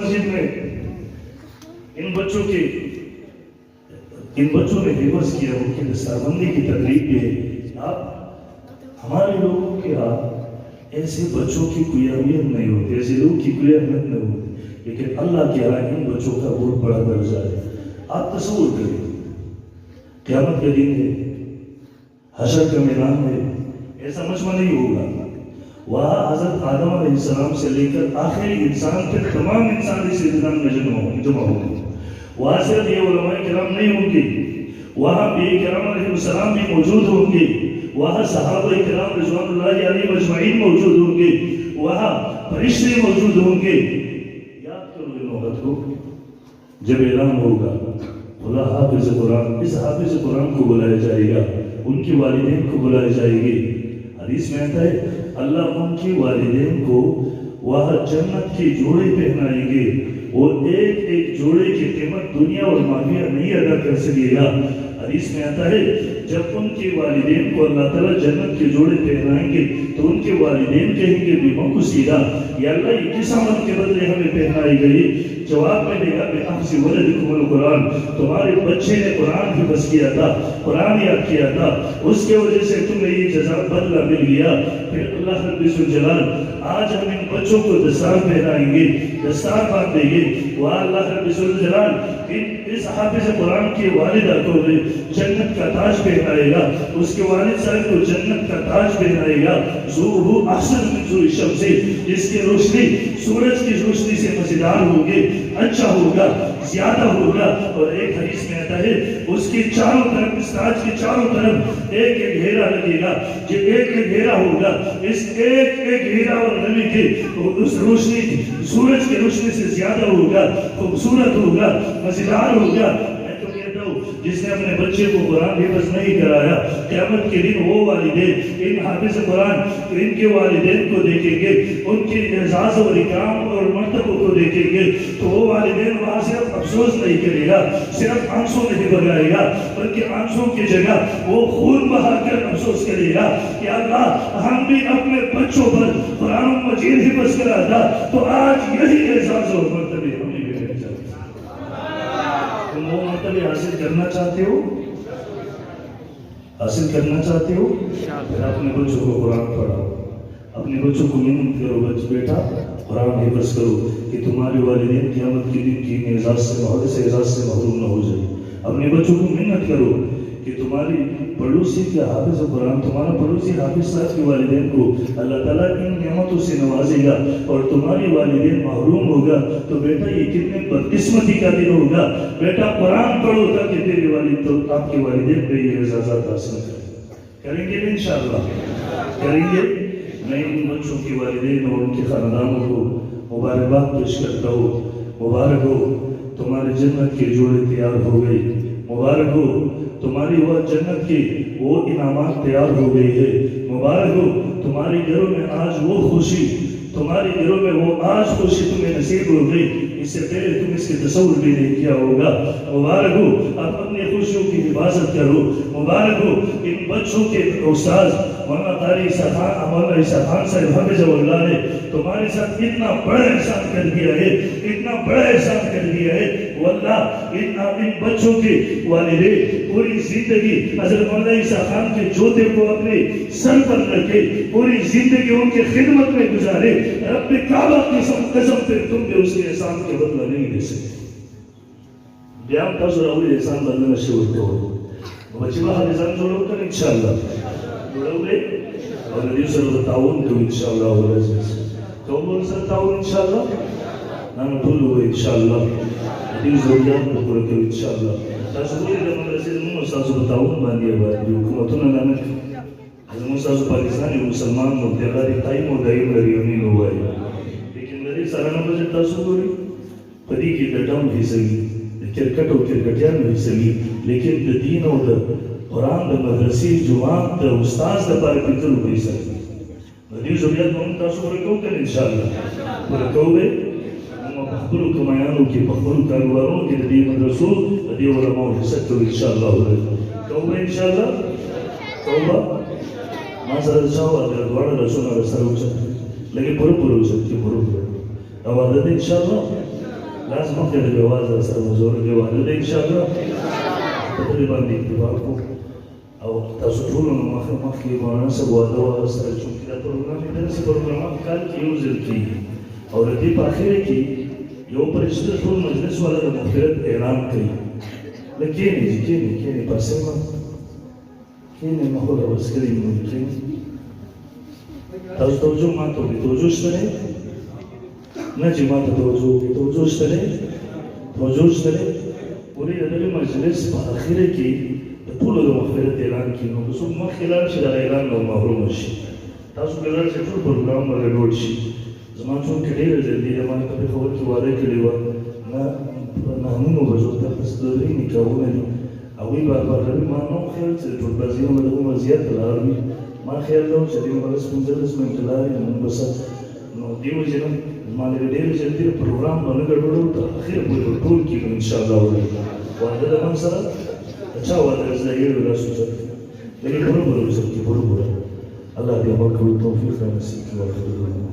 مسجد میں ان بچوں نے حفظ کیا، ان کی دستاربندی کی تقریب یہ ہے۔ آپ ہمارے لوگوں کے ہاتھ ایسے بچوں کی کوئی اہمیت نہیں ہوتی، ایسے لوگ کی کوئی اہمیت نہیں ہوتی، لیکن اللہ کے ہاں ان بچوں کا بہت بڑا درجہ ہے۔ آپ تصور کریں، قیامت کا دن ہے، حشر کا میدان ہے، ایسا مجمع نہیں ہوگا، وہاں حضرت آدم علیہ السلام سے لے کر آخری انسان تک تمام انسان اس میدان میں جمع ہوں گے۔ وہاں صرف یہ علماء کرام نہیں ہوں گے، وہاں بھی کرام علیہ السلام بھی موجود ہوں گے، وہاں صحابہ کرام رضوان اللہ علیہ مجمعین موجود ہوں گے، وہاں فرشتے موجود ہوں گے۔ یاد کرو ان وقت کو جب اعلان ہوگا خدا حافظ قرآن، اس حافظ قرآن کو بلایا جائے گا، ان کی والدین کو بلائے جائے گی۔ حدیث میں آتا ہے اللہ ان کی والدین کو وہاں جنت کی جوڑے پہنائیں گے، وہ ایک ایک جوڑے کی قیمت دنیا اور مافیہ نہیں ادا کر سکے گا۔ حدیث میں آتا ہے جب ان کی والدین کو اللہ تعالیٰ جنت کے جوڑے پہنائیں گے تو ان کے والدین کہیں گے بیموں کو سیدھا یا اللہ یہ کس عمل کے بدلے ہمیں پہنائی گئی؟ جواب میں دے گا بِأَحْسِ وَلَدِكُمُ الْقُرْآنِ، تمہارے بچے نے قرآن حفظ کیا تھا، قرآن یاد کیا تھا، اس کے وجہ سے تمہیں یہ جزا بدلہ مل گیا۔ پھر اللہ رب الجلال آج ہم ان بچوں کو دستار پہنائیں گے، دستار باندھیں گے، وہاں اللہ رب الجلال اس حافظ قرآن کی والدہ کو جنت کا تاج پہنائے گا، اس کے والد صاحب کو جنت کا تاج پہنائے گا۔ ضوءہ احسن من ضوء الشمس، جس کی روشنی سورج کی روشنی سے مزیدار ہوگی، اچھا ہوگا، زیادہ ہوگا۔ اور ایک حدیث میں آتا ہے اس کی چاروں طرف، اس تاج کی چاروں طرف ایک ایک گھیرا لگے گا، جب ایک ایک گھیرا ہوگا، اس ایک ایک گھیرا اور نبی کی اس روشنی سورج کی روشنی سے زیادہ ہوگا، خوبصورت ہوگا، مزیدار ہوگا۔ جس نے اپنے بچے کو قرآن حفظ نہیں کرایا، قیامت کے دن وہ والدین ان حافظ قرآن ان کے والدین کو دیکھیں گے، ان کے اعزاز اور اکرام اور مرتبوں کو دیکھیں گے، تو وہ والدین وہاں صرف افسوس نہیں کرے گا، صرف آنسوں نہیں بگائے گا، بلکہ آنسوں کی جگہ وہ خون بہا کر افسوس کرے گا کہ اللہ ہم بھی اپنے بچوں پر قرآن مجید حفظ کرا تھا تو آج یہی اعزاز اور مرتبے ہمیں بھی مل جاتے۔ تم وہ مرتبے حاصل کرنا چاہتے ہو، حاصل کرنا چاہتے ہو، پھر اپنے بچوں کو قرآن پڑھاؤ، اپنے بچوں کو محنت کرو، بیٹا قرآن حفظ کرو کہ تمہارے والدین قیامت کے دن کی اعزاز سے محروم نہ ہو جائے۔ اپنے بچوں کو محنت کرو کہ تمہاری پڑوسی کے حافظ قرآن، تمہارا پڑوسی حافظ صاحب کے والدین کو اللہ تعالیٰ ان نعمتوں سے نوازے گا اور تمہاری والدین محروم ہوگا تو بیٹا یہ کتنے بدقسمتی کا دن ہوگا۔ بیٹا قرآن پڑھو تاکہ تیرے والد تو آپ کے والدین پہ یہ اعزازات حاصل کریں گے انشاءاللہ کریں گے۔ میں ان بچوں کے والدین اور ان کے خاندانوں کو مبارکباد پیش کرتا ہوں۔ مبارک ہو تمہارے جنت کے جوڑے تیار ہو گئے، مبارک ہو تمہاری وہ جنت کی وہ انعامات تیار ہو گئی ہے، مبارک ہو تمہارے گھروں میں آج وہ خوشی، تمہارے گھروں میں وہ آج خوشی تمہیں نصیب ہو گئی، اس سے پہلے تم اس کے تصور بھی نہیں کیا ہوگا۔ مبارک ہو آپ اپنی خوشیوں کی حفاظت کرو، مبارک ہو ان بچوں کے استاذ مولانا قاری عیسیٰ خان صاحب حفظہ اللہ نے تمہارے ساتھ اتنا بڑا احسان کر دیا ہے، اتنا بڑا احسان کر دیا ہے۔ واللہ ان بچوں کے والدین پوری زندگی حضرت مولانا عیسیٰ خان کے جوتے کو اپنے سر پر رکھے، پوری زندگی ان کے خدمت میں گزارے۔ رب کعبہ کی قسم پہ تم بھی اس کے احسان کے بدلہ نہیں دے سکتے۔ بیان کا ضروری احسان بدلنا شروع کرو، بچے باہر احسان جوڑو کر انشاءاللہ جوڑو گے اور ندیو سر تعاون کرو انشاءاللہ اور عزیز تو بول سر تعاون انشاءاللہ نام بھولو گے انشاءاللہ ندیو ضروریات کو پورا کرو انشاءاللہ۔ تصوری جب رسید من استاذ تعاون باندھیا بات جو حکومتوں نے حضرت استاذ پاکستانی مسلمان متحدی قائم و دائم لري امین ہوا ہے، لیکن میری سارا بجے تصوری پدی کی ڈٹم بھی سگی کرکٹ اور کرکٹیان بھی سگی، لیکن دین اور قرآن دا مدرسی جوان دا استاذ دا پار پتر ہوئی سکتی ندیو ضروریات میں تاسو پر کو کر انشاءاللہ پر کو گے ہم پخبرو کمایانوں کی پخبرو کاروباروں کی ندیو مدرسوں ندیو علماء حصت کرو انشاءاللہ کو گے انشاءاللہ توبہ مازر چاہو اگر دوارا رسولہ رسالو چاہتے لیکن پرو سکتی پرو عوادت انشاءاللہ لاس مخکې د جواز سره مزور جواز ده انشاءالله په دې باندې اتفاق وکړو او تاسو ټولو نو مخکې مولانا صاحب واده واغوستله چونکې دا پروګرام یې داسې پروګرامات کال کې یو ځل کېږي او د دې په اخر کې یو فرشته ټول مجلس والا د مغفرت اعلان کوي لږ کښېنئ کښېنئ پاسې مه کښېنئ ما خو راوس کړي نو کښېنئ تاسو توجه ما ته وکړئ توجه شته دی نه چې ما ته توجه وکړئ توجه شته دی پورې د دغه مجلس په اخره کې د ټولو د مغفرت اعلان کېږي نو که څوک مخکې لاړ شي دغه اعلان نه محرومه شي تاسو که لاړ شئ ټول پروګرام به ګډوډ شي زما چونکې ډېره جلدي ده ما په پېښور کې واده کړې وه نهه نیمو بجو ته پس د درې نکاحونه دي هغوی به بهروي ما نه و خیال چې د ټولبازیانو به د عمر زیاته لار وي ما خیال ده چې دوی به 15 منټه لار وي نو بس نو دې وجې نه زما لږ ډېره جلدي د پروګرام به نه ګډوډوو تر اخره پورې به ټول کېږو انشاءالله واده د من سره د چا واده زه یېړو لاسو سره لکه بروبر وسر کې بروبر الله دې عمل کولو توفیق را نصیب کړي واخر دعوانا